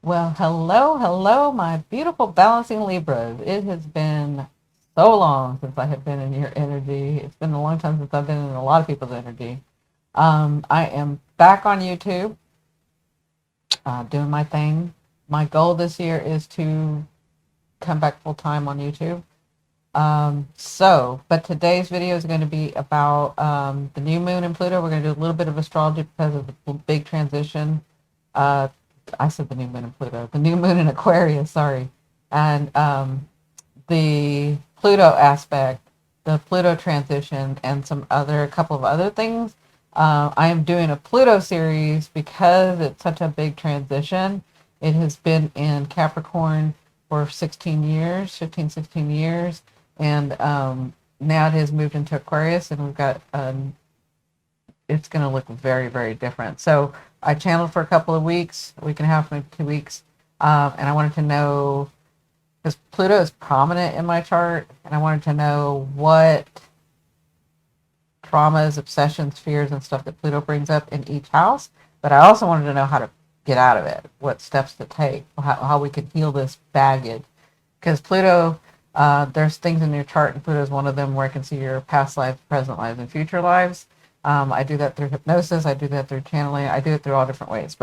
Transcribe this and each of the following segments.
Well, hello, my beautiful balancing Libras. It has been so long since I have been in your energy. It's been a long time since I've been in a lot of people's energy. I am back on YouTube, doing my thing. My goal this year is to come back full time on YouTube. But today's video is going to be about the new moon in Pluto. We're going to do a little bit of astrology because of the big transition. Uh, I said the new moon in Pluto, the new moon in Aquarius, sorry. And the Pluto aspect, the Pluto transition, and a couple of other things. I am doing a Pluto series because it's such a big transition. It has been in Capricorn for 16 years, 15, 16 years. And now it has moved into Aquarius, and we've got it's going to look very, very different. So I channeled for a couple of weeks, a week and a half, maybe 2 weeks, and I wanted to know because Pluto is prominent in my chart, and I wanted to know what traumas, obsessions, fears, and stuff that Pluto brings up in each house. But I also wanted to know how to get out of it, what steps to take, how we can heal this baggage. Because Pluto, there's things in your chart, and Pluto is one of them where I can see your past lives, present lives, and future lives. I do that through hypnosis. I do that through channeling. I do it through all different ways.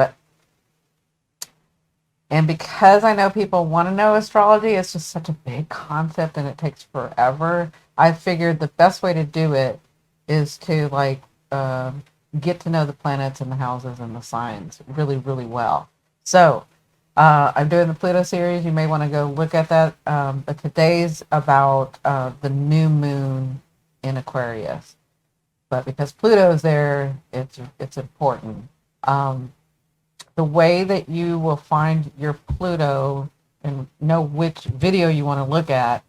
And because I know people want to know astrology, it's just such a big concept and it takes forever. I figured the best way to do it is to uh, get to know the planets and the houses and the signs really, really well. So I'm doing the Pluto series. You may want to go look at that. But today's about the new moon in Aquarius. But because Pluto's there, it's important. The way that you will find your Pluto and know which video you want to look at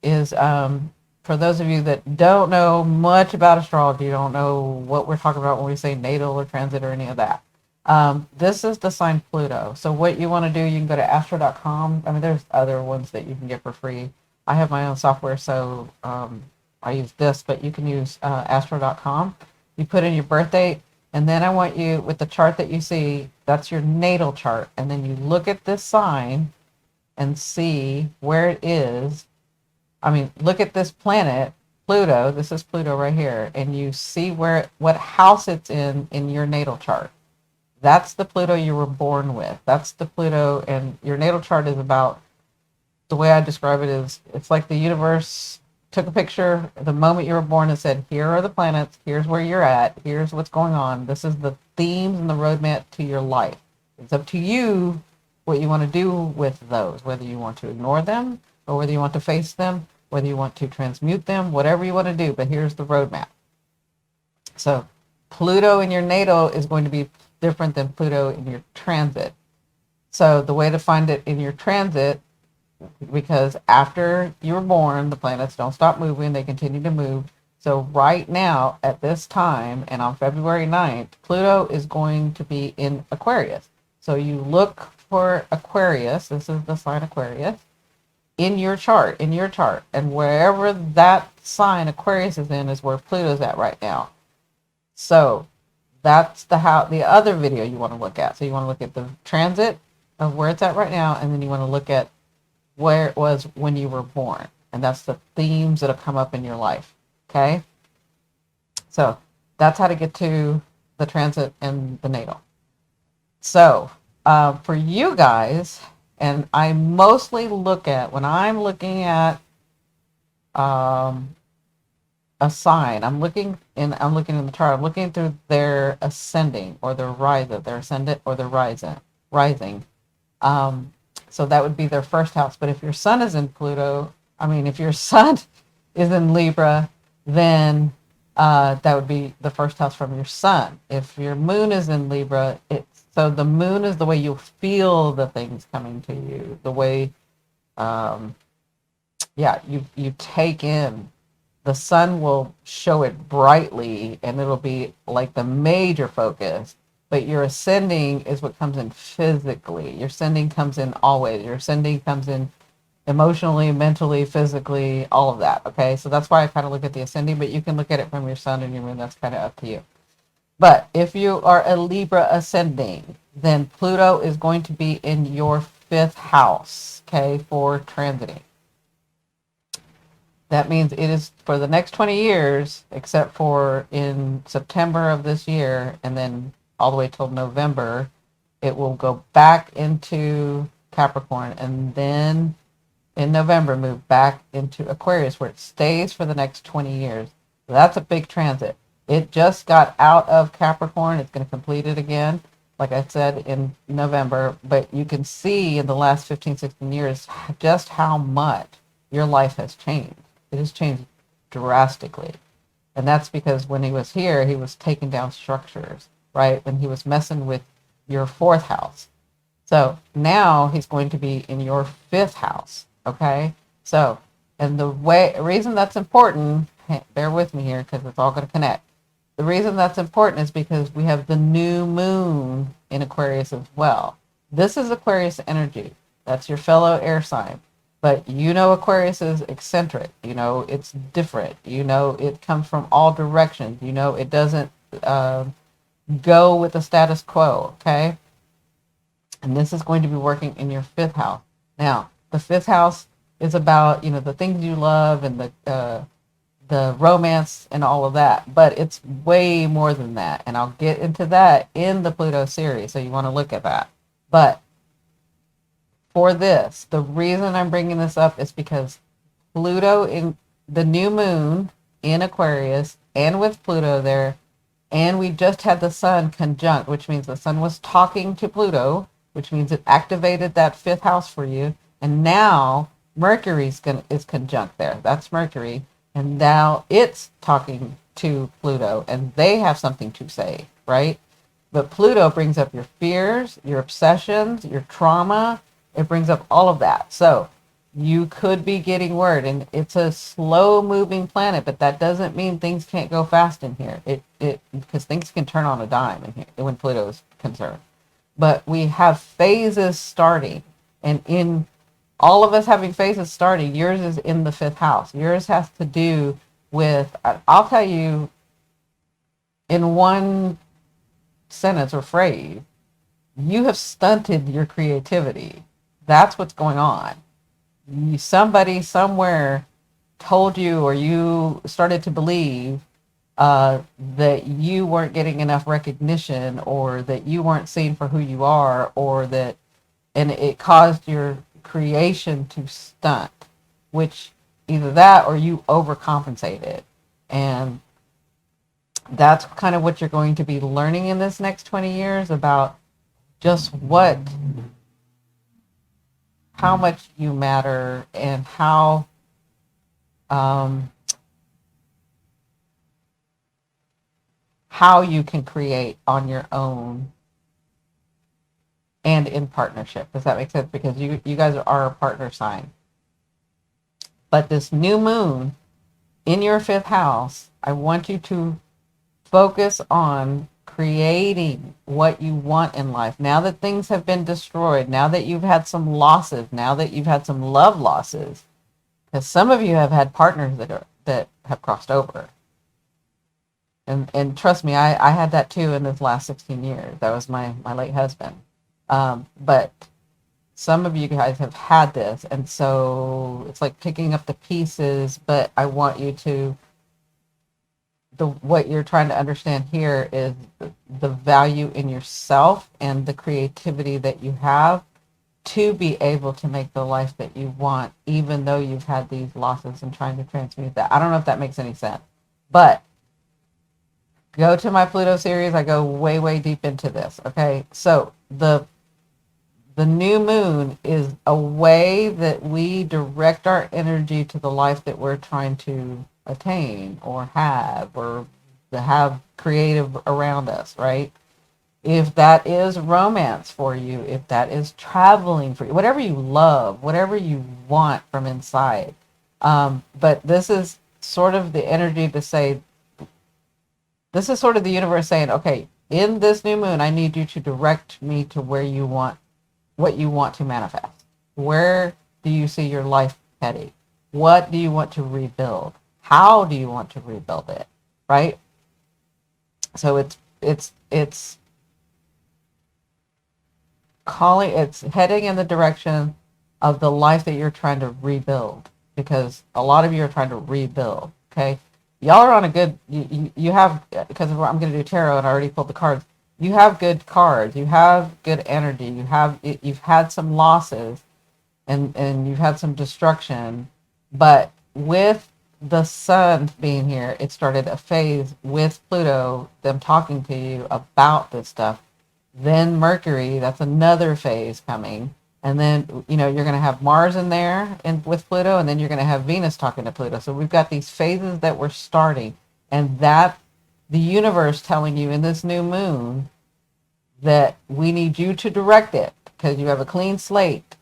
is for those of you that don't know much about astrology, don't know what we're talking about when we say natal or transit or any of that. This is the sign Pluto. So what you want to do, you can go to astro.com. I mean, there's other ones that you can get for free. I have my own software, so I use this, but you can use astro.com. You put in your birth date, and then I want you, with the chart that you see, that's your natal chart. And then you look at this sign and see where it is. I mean, look at this planet, Pluto. This is Pluto right here. And you see what house it's in your natal chart. That's the Pluto you were born with. That's the Pluto, and your natal chart is about, the way I describe it is, it's like the universe took a picture the moment you were born and said, here are the planets, here's where you're at, here's what's going on. This is the themes and the roadmap to your life. It's up to you what you want to do with those, whether you want to ignore them or whether you want to face them, whether you want to transmute them, whatever you want to do, but here's the roadmap. So Pluto in your natal is going to be different than Pluto in your transit. So the way to find it in your transit, because after you were born, the planets don't stop moving, they continue to move. So right now, at this time, and on February 9th, Pluto is going to be in Aquarius. So you look for Aquarius, this is the sign Aquarius, in your chart, and wherever that sign Aquarius is in is where Pluto's at right now. So that's the other video you want to look at. So you want to look at the transit of where it's at right now, and then you want to look at where it was when you were born. And that's the themes that'll come up in your life. Okay? So that's how to get to the transit and the natal. So for you guys, and I mostly look at, when I'm looking at a sign, I'm looking in the chart, I'm looking through their ascending or their rising, their ascendant or their rising. So that would be their first house. But if your sun is in Pluto, if your sun is in Libra, then that would be the first house from your sun. If your moon is in Libra, so the moon is the way you feel the things coming to you, the way, you take in. The sun will show it brightly, and it'll be like the major focus. But your ascending is what comes in physically. Your ascending comes in always. Your ascending comes in emotionally, mentally, physically, all of that. Okay, so that's why I kind of look at the ascending, but you can look at it from your sun and your moon. That's kind of up to you. But if you are a Libra ascending, then Pluto is going to be in your fifth house, okay, for transiting. That means it is for the next 20 years, except for in September of this year, and then all the way till November, it will go back into Capricorn, and then in November move back into Aquarius, where it stays for the next 20 years. So that's a big transit. It just got out of Capricorn. It's going to complete it again, like I said, in November. But you can see in the last 15, 16 years just how much your life has changed. It has changed drastically. And that's because when he was here, he was taking down structures, right? And he was messing with your fourth house. So now he's going to be in your fifth house. Okay. So, and the reason that's important, bear with me here because it's all going to connect. The reason that's important is because we have the new moon in Aquarius as well. This is Aquarius energy. That's your fellow air sign. But you know Aquarius is eccentric. You know it's different. You know it comes from all directions. You know it doesn't go with the status quo, okay? And this is going to be working in your fifth house. Now, the fifth house is about, the things you love and the romance and all of that. But it's way more than that. And I'll get into that in the Pluto series. So you want to look at that. But for this, the reason I'm bringing this up is because Pluto in the new moon in Aquarius and with Pluto there, and we just had the sun conjunct, which means the sun was talking to Pluto, which means it activated that fifth house for you. And now Mercury is conjunct there. That's Mercury. And now it's talking to Pluto, and they have something to say, right? But Pluto brings up your fears, your obsessions, your trauma. It brings up all of that. So you could be getting word, and it's a slow moving planet, but that doesn't mean things can't go fast in here. Because things can turn on a dime in here when Pluto is concerned. But we have phases starting, and in all of us having phases starting, yours is in the fifth house. Yours has to do with, I'll tell you in one sentence or phrase, you have stunted your creativity. That's what's going on. Somebody somewhere told you, or you started to believe that you weren't getting enough recognition, or that you weren't seen for who you are, and it caused your creation to stunt, which either that or you overcompensated. And that's kind of what you're going to be learning in this next 20 years about just how much you matter, and how you can create on your own and in partnership. Does that make sense? Because you guys are a partner sign. But this new moon in your fifth house, I want you to focus on creating what you want in life. Now that things have been destroyed, now that you've had some losses, now that you've had some love losses, because some of you have had partners that have crossed over. And trust me, I had that too in this last 16 years. That was my late husband. But some of you guys have had this, and so it's like picking up the pieces. But I want you to, what you're trying to understand here is the value in yourself and the creativity that you have to be able to make the life that you want, even though you've had these losses, and trying to transmute that. I don't know if that makes any sense, but go to my Pluto series. I go way, way deep into this. Okay. So the new moon is a way that we direct our energy to the life that we're trying to attain or have, or to have creative around us, right? If that is romance for you, if that is traveling for you, whatever you love, whatever you want from inside. But this is sort of the energy to say, this is sort of the universe saying, okay, in this new moon, I need you to direct me to where you want, what you want to manifest. Where do you see your life heading? What do you want to rebuild? How do you want to rebuild it? Right? So it's calling, it's heading in the direction of the life that you're trying to rebuild, because a lot of you are trying to rebuild. Okay, y'all are on a good, you have, because I'm going to do tarot and I already pulled the cards. You have good cards, you have good energy, you've had some losses, and you've had some destruction, but with the sun being here, it started a phase with Pluto, them talking to you about this stuff. Then Mercury, that's another phase coming. And then, you're going to have Mars in there and with Pluto, and then you're going to have Venus talking to Pluto. So we've got these phases that we're starting, and that the universe telling you in this new moon that we need you to direct it because you have a clean slate,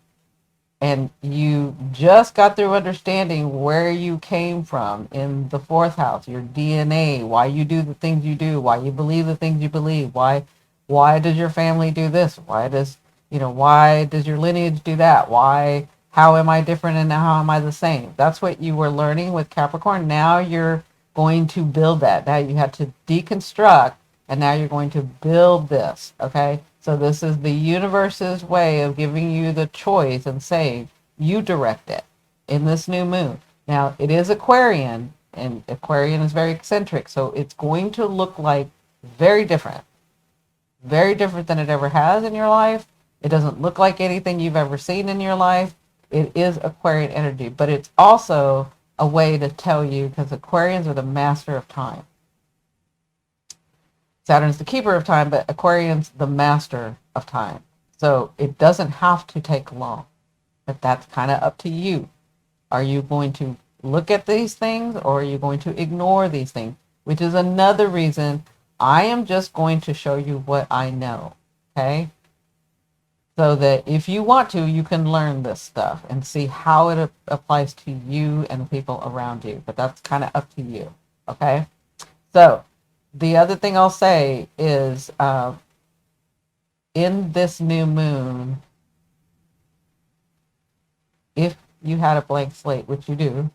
and you just got through understanding where you came from in the fourth house, your DNA, why you do the things you do, why you believe the things you believe, why does your family do this, why does your lineage do that, how am I different and how am I the same? That's what you were learning with Capricorn. Now you're going to build that. Now you had to deconstruct, and now you're going to build this. Okay, so this is the universe's way of giving you the choice and saying you direct it in this new moon. Now it is Aquarian, and Aquarian is very eccentric, so it's going to look like very different than it ever has in your life. It doesn't look like anything you've ever seen in your life. It is Aquarian energy, but it's also a way to tell you, because Aquarians are the master of time. Saturn's the keeper of time, but Aquarian's the master of time. So it doesn't have to take long, but that's kind of up to you. Are you going to look at these things, or are you going to ignore these things? Which is another reason I am just going to show you what I know, okay? So that if you want to, you can learn this stuff and see how it applies to you and the people around you. But that's kind of up to you, okay? So the other thing I'll say is in this new moon, if you had a blank slate, which you do,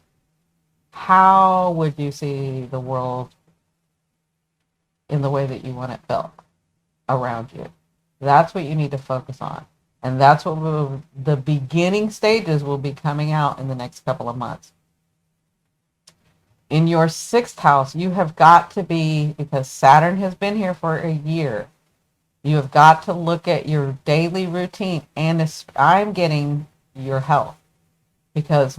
how would you see the world in the way that you want it built around you? That's what you need to focus on. And that's what the beginning stages will be coming out in the next couple of months. In your sixth house, you have got to be, because Saturn has been here for a year, you have got to look at your daily routine, and I'm getting your health. Because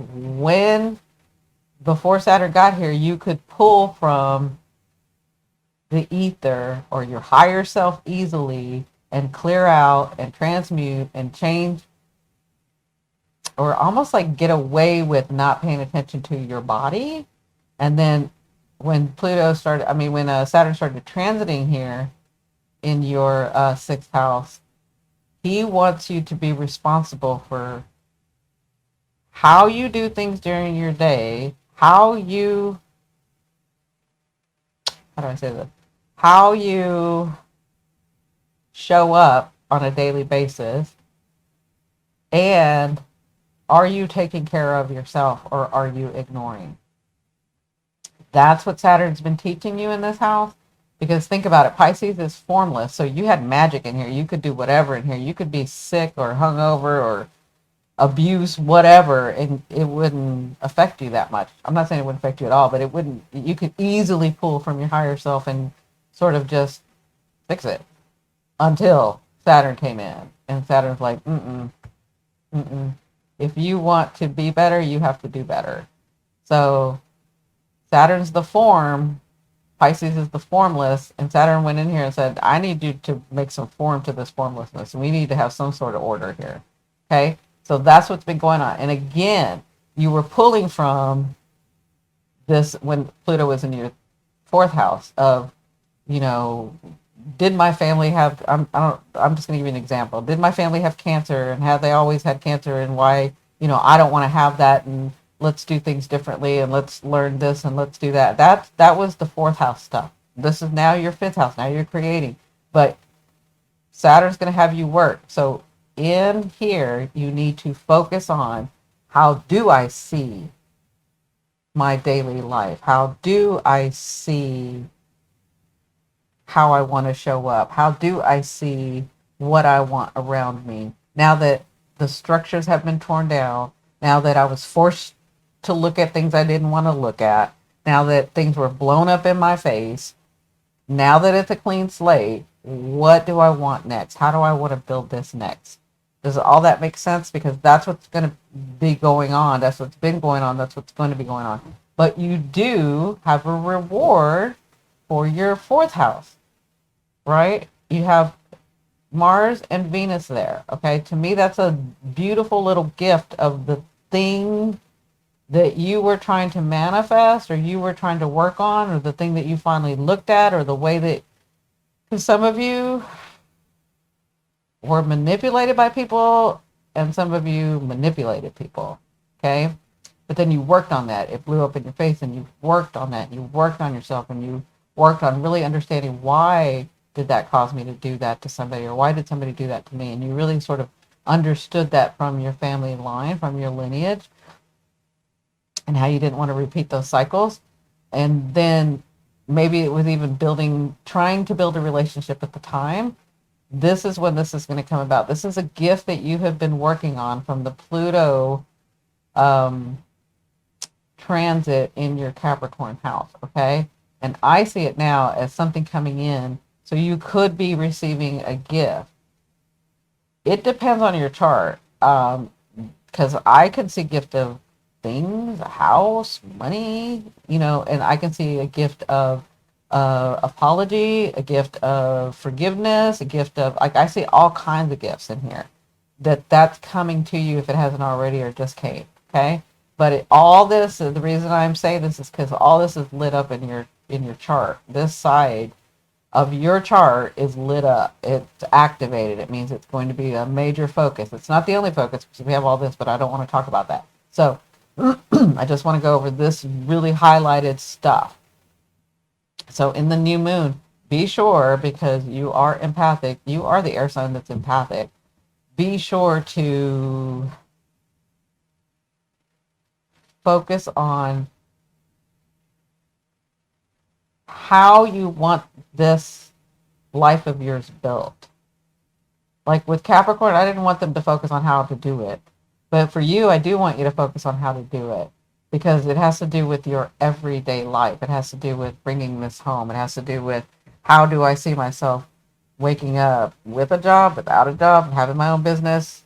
before Saturn got here, you could pull from the ether or your higher self easily and clear out and transmute and change, or almost like get away with not paying attention to your body. And then when Saturn started transiting here in your sixth house, he wants you to be responsible for how you do things during your day, how you show up on a daily basis, and are you taking care of yourself, or are you ignoring? That's what Saturn's been teaching you in this house. Because think about it, Pisces is formless, so you had magic in here. You could do whatever in here. You could be sick or hungover or abuse, whatever, and it wouldn't affect you that much. I'm not saying it wouldn't affect you at all, but it wouldn't. You could easily pull from your higher self and sort of just fix it until Saturn came in, and Saturn's like, if you want to be better, you have to do better. So Saturn's the form, Pisces is the formless, and Saturn went in here and said, I need you to make some form to this formlessness. We need to have some sort of order here. Okay? So that's what's been going on. And again, you were pulling from this when Pluto was in your fourth house of, did my family have, I'm just going to give you an example. Did my family have cancer, and have they always had cancer, and why, I don't want to have that, and let's do things differently, and let's learn this, and let's do that. That was the fourth house stuff. This is now your fifth house. Now you're creating. But Saturn's going to have you work. So in here, you need to focus on, how do I see my daily life? How do I see how I want to show up? How do I see what I want around me? Now that the structures have been torn down, now that I was forced to look at things I didn't want to look at, now that things were blown up in my face, now that it's a clean slate, what do I want next? How do I want to build this next? Does all that make sense? Because that's what's going to be going on. That's what's been going on. That's what's going to be going on. But you do have a reward for your fourth house, right? You have Mars and Venus there. Okay. To me, that's a beautiful little gift of the thing that you were trying to manifest or you were trying to work on, or the thing that you finally looked at, or the way that, because some of you were manipulated by people and some of you manipulated people. Okay. But then you worked on that. It blew up in your face and you worked on that. You worked on yourself and you worked on really understanding, why did that cause me to do that to somebody, or why did somebody do that to me? And you really sort of understood that from your family line, from your lineage, and how you didn't want to repeat those cycles. And then maybe it was even trying to build a relationship at the time. This is when this is going to come about. This is a gift that you have been working on from the Pluto transit in your Capricorn house, okay? And I see it now as something coming in. So you could be receiving a gift. It depends on your chart. Because I can see gift of things, a house, money, and I can see a gift of apology, a gift of forgiveness, a gift of, like, I see all kinds of gifts in here. That's coming to you if it hasn't already or just came, okay? But all this, the reason I'm saying this is because all this is lit up in your chart. This side of your chart is lit up. It's activated. It means it's going to be a major focus. It's not the only focus because we have all this, but I don't want to talk about that. So I just want to go over this really highlighted stuff. So in the new moon, be sure, because you are empathic, you are the air sign that's empathic, be sure to focus on how you want this life of yours built. Like with Capricorn, I didn't want them to focus on how to do it. But for you, I do want you to focus on how to do it, because it has to do with your everyday life. It has to do with bringing this home. It has to do with, how do I see myself waking up with a job, without a job, having my own business,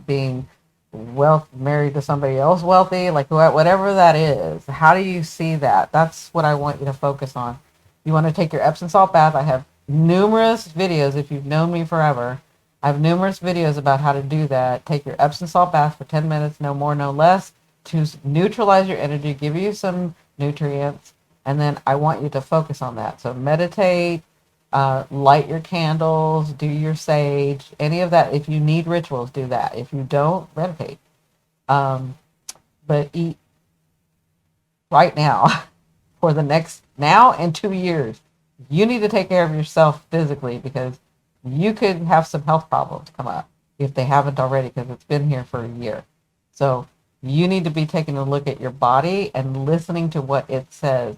being married to somebody else wealthy, like whatever that is. How do you see that? That's what I want you to focus on. You want to take your Epsom salt bath. I have numerous videos. If you've known me forever, I have numerous videos about how to do that. Take your Epsom salt bath for 10 minutes, no more, no less, to neutralize your energy, give you some nutrients, and then I want you to focus on that. So meditate, light your candles, do your sage, any of that. If you need rituals, do that. If you don't, meditate. But eat right now for the next, now and 2 years. You need to take care of yourself physically, because you could have some health problems come up if they haven't already, because it's been here for a year. So you need to be taking a look at your body and listening to what it says,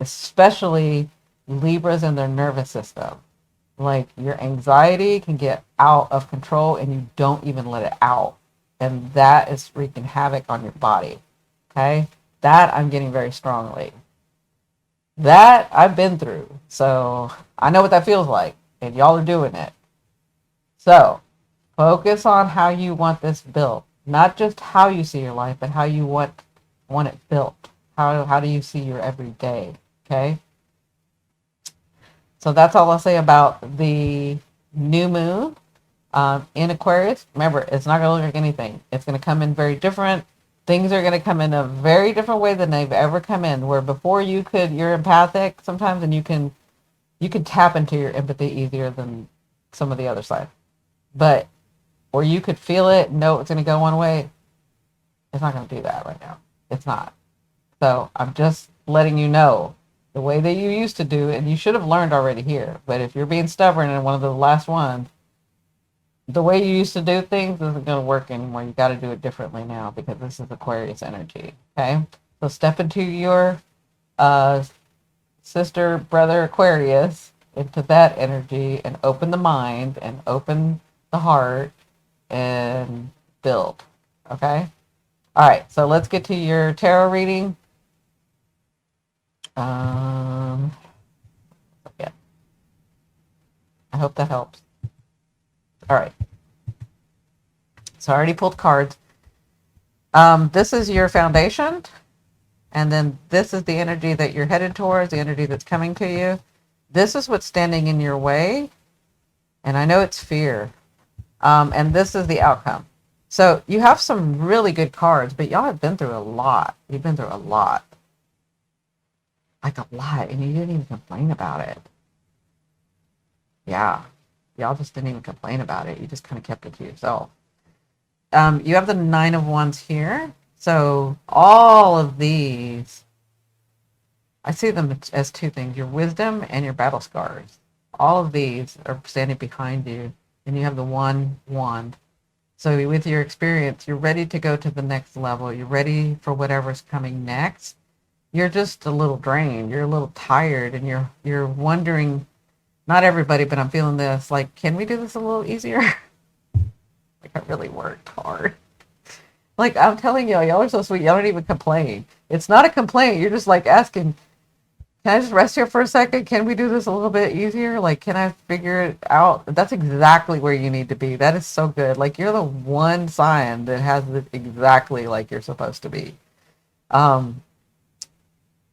especially Libras and their nervous system. Like, your anxiety can get out of control and you don't even let it out. And that is wreaking havoc on your body. Okay? That I'm getting very strongly. That I've been through. So I know what that feels like. And y'all are doing it. So focus on how you want this built. Not just how you see your life, but how you want it built. How do you see your everyday? Okay? So that's all I'll say about the new moon in Aquarius. Remember, it's not going to look like anything. It's going to come in very different. Things are going to come in a very different way than they've ever come in. Where before you're empathic sometimes, and you can tap into your empathy easier than some of the other side. But, or you could feel it, know it's going to go one way. It's not going to do that right now. It's not. So I'm just letting you know the way that you used to do, and you should have learned already here. But if you're being stubborn and one of the last ones, the way you used to do things isn't going to work anymore. You got to do it differently now, because this is Aquarius energy. Okay? So step into your sister, brother Aquarius, into that energy and open the mind and open the heart and build. Okay? All right, so let's get to your tarot reading. Yeah, I hope that helps. All right. So I already pulled cards. This is your foundation, and then this is the energy that you're headed towards, the energy that's coming to you. This is what's standing in your way, and I know it's fear. And this is the outcome. So you have some really good cards, but y'all have been through a lot. You've been through a lot. Like a lot, and you didn't even complain about it. Yeah. Y'all just didn't even complain about it. You just kind of kept it to yourself. You have the 9 of Wands here. So all of these, I see them as two things, your wisdom and your battle scars. All of these are standing behind you, and you have the 1 wand. So with your experience, you're ready to go to the next level. You're ready for whatever's coming next. You're just a little drained. You're a little tired, and you're wondering, not everybody, but I'm feeling this, like, can we do this a little easier? Like, I really worked hard. Like, I'm telling y'all are so sweet. Y'all don't even complain. It's not a complaint. You're just like asking, can I just rest here for a second? Can we do this a little bit easier? Like, can I figure it out? That's exactly where you need to be. That is so good. Like, you're the one sign that has it exactly like you're supposed to be.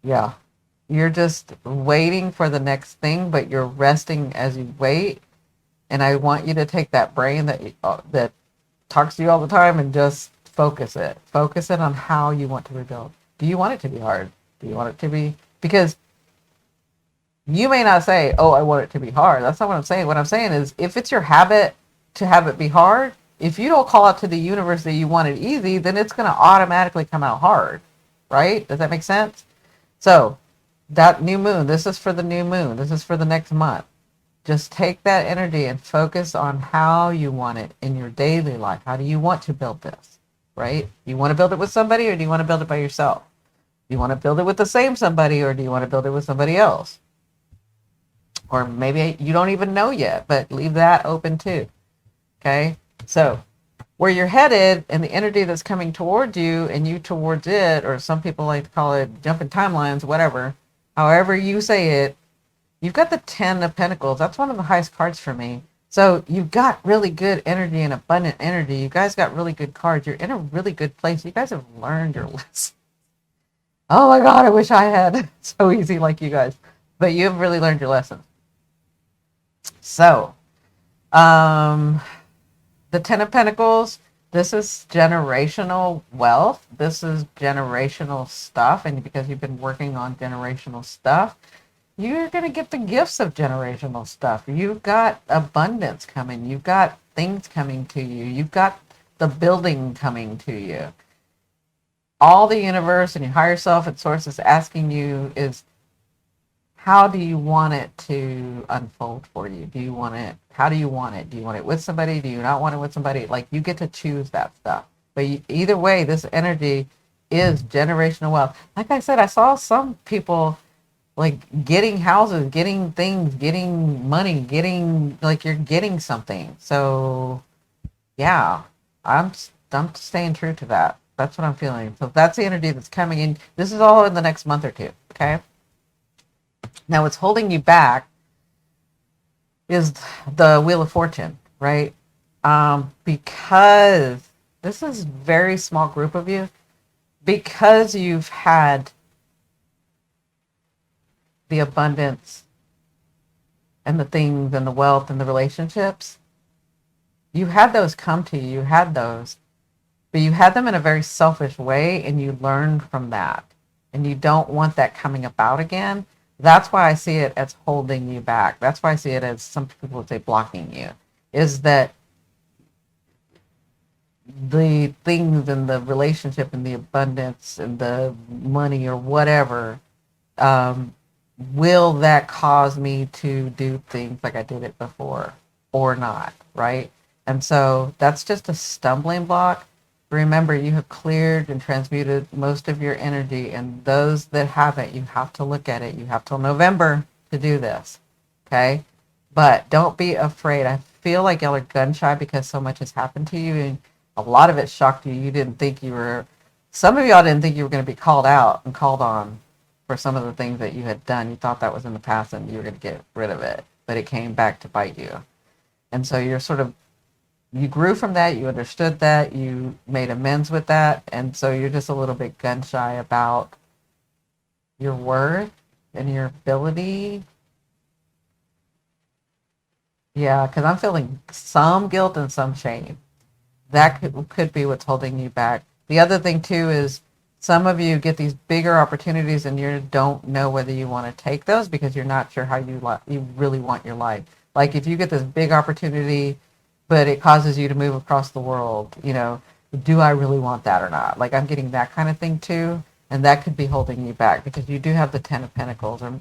Yeah. You're just waiting for the next thing, but you're resting as you wait. And I want you to take that brain that talks to you all the time and just focus it. Focus it on how you want to rebuild. Do you want it to be hard? Do you want it to be? Because you may not say, oh, I want it to be hard. That's not what I'm saying. What I'm saying is, if it's your habit to have it be hard, if you don't call out to the universe that you want it easy, then it's going to automatically come out hard. Right? Does that make sense? So that new moon, this is for the new moon. This is for the next month. Just take that energy and focus on how you want it in your daily life. How do you want to build this, right? Do you want to build it with somebody, or do you want to build it by yourself? Do you want to build it with the same somebody, or do you want to build it with somebody else? Or maybe you don't even know yet, but leave that open too. Okay? So where you're headed and the energy that's coming towards you and you towards it, or some people like to call it jumping timelines, whatever, however you say it, you've got the 10 of Pentacles. That's one of the highest cards for me. So you've got really good energy and abundant energy. You guys got really good cards. You're in a really good place. You guys have learned your lesson. Oh my God, I wish I had so easy like you guys. But you have really learned your lesson. So, the 10 of Pentacles, this is generational wealth. This is generational stuff. And because you've been working on generational stuff, you're going to get the gifts of generational stuff. You've got abundance coming. You've got things coming to you. You've got the building coming to you. All the universe and your higher self and source is asking you is, how do you want it to unfold for you? Do you want it? How do you want it? Do you want it with somebody? Do you not want it with somebody? Like, you get to choose that stuff. But either way, this energy is generational wealth. Like I said, I saw some people like getting houses, getting things, getting money, getting, like, you're getting something. So yeah, I'm staying true to that. That's what I'm feeling. So that's the energy that's coming in. This is all in the next month or two. Okay. Now what's holding you back is the Wheel of Fortune, right? Because this is a very small group of you, because you've had the abundance and the things and the wealth and the relationships, you had those come to you. You had those, but you had them in a very selfish way, and you learned from that, and you don't want that coming about again. That's why I see it as holding you back. That's why I see it as, some people would say, blocking you, is that the things and the relationship and the abundance and the money or whatever, will that cause me to do things like I did it before or not, right? And so that's just a stumbling block. Remember, you have cleared and transmuted most of your energy, and those that haven't, you have to look at it. You have till November to do this. Okay. But don't be afraid. I feel like y'all are gun shy because so much has happened to you, and a lot of it shocked you. You didn't think you were, some of y'all didn't think you were going to be called out and called on for some of the things that you had done. You thought that was in the past and you were going to get rid of it, but it came back to bite you. And so you're sort of, you grew from that, you understood that, you made amends with that, and so you're just a little bit gun shy about your worth and your ability. Yeah, because I'm feeling some guilt and some shame. That could be what's holding you back. The other thing too is some of you get these bigger opportunities and you don't know whether you want to take those because you're not sure how you really want your life. Like if you get this big opportunity, but it causes you to move across the world, do I really want that or not? Like I'm getting that kind of thing too, and that could be holding you back because you do have the Ten of Pentacles, or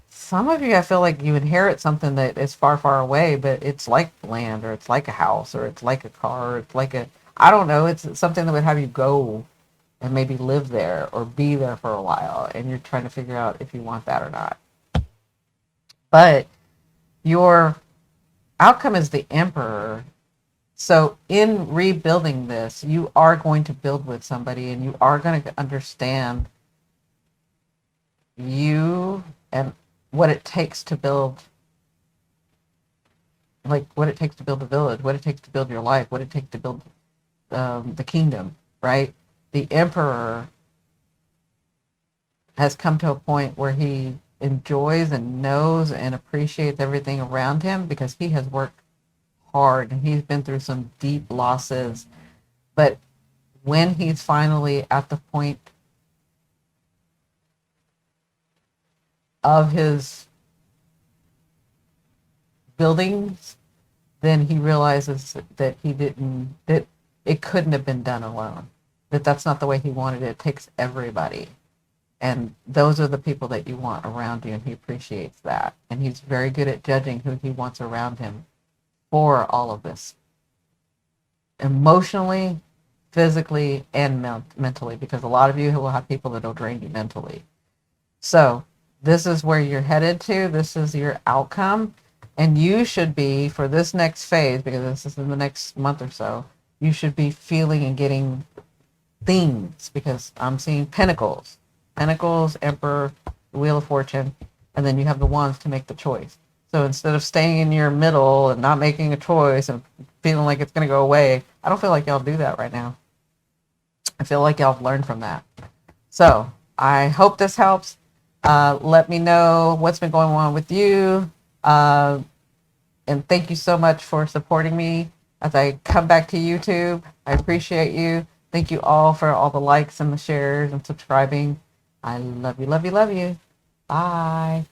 some of you, I feel like you inherit something that is far, far away, but it's like land, or it's like a house, or it's like a car, or it's like I don't know, it's something that would have you go and maybe live there or be there for a while, and you're trying to figure out if you want that or not. But your outcome is the Emperor. So in rebuilding this, you are going to build with somebody, and you are going to understand you and what it takes to build, like what it takes to build a village, what it takes to build your life, what it takes to build the kingdom, right? The Emperor has come to a point where he enjoys and knows and appreciates everything around him because he has worked hard and he's been through some deep losses. But when he's finally at the point of his buildings, then he realizes that that it couldn't have been done alone. That that's not the way he wanted it. It takes everybody. And those are the people that you want around you, and he appreciates that. And he's very good at judging who he wants around him for all of this. Emotionally, physically, and mentally, because a lot of you will have people that will drain you mentally. So this is where you're headed to. This is your outcome. And you should be, for this next phase, because this is in the next month or so, you should be feeling and getting things, because I'm seeing pentacles. Pentacles, Emperor, the Wheel of Fortune, and then you have the wands to make the choice. So instead of staying in your middle and not making a choice and feeling like it's going to go away, I don't feel like y'all do that right now. I feel like y'all have learned from that. So I hope this helps. Let me know what's been going on with you. And thank you so much for supporting me as I come back to YouTube. I appreciate you. Thank you all for all the likes and the shares and subscribing. I love you, love you, love you. Bye.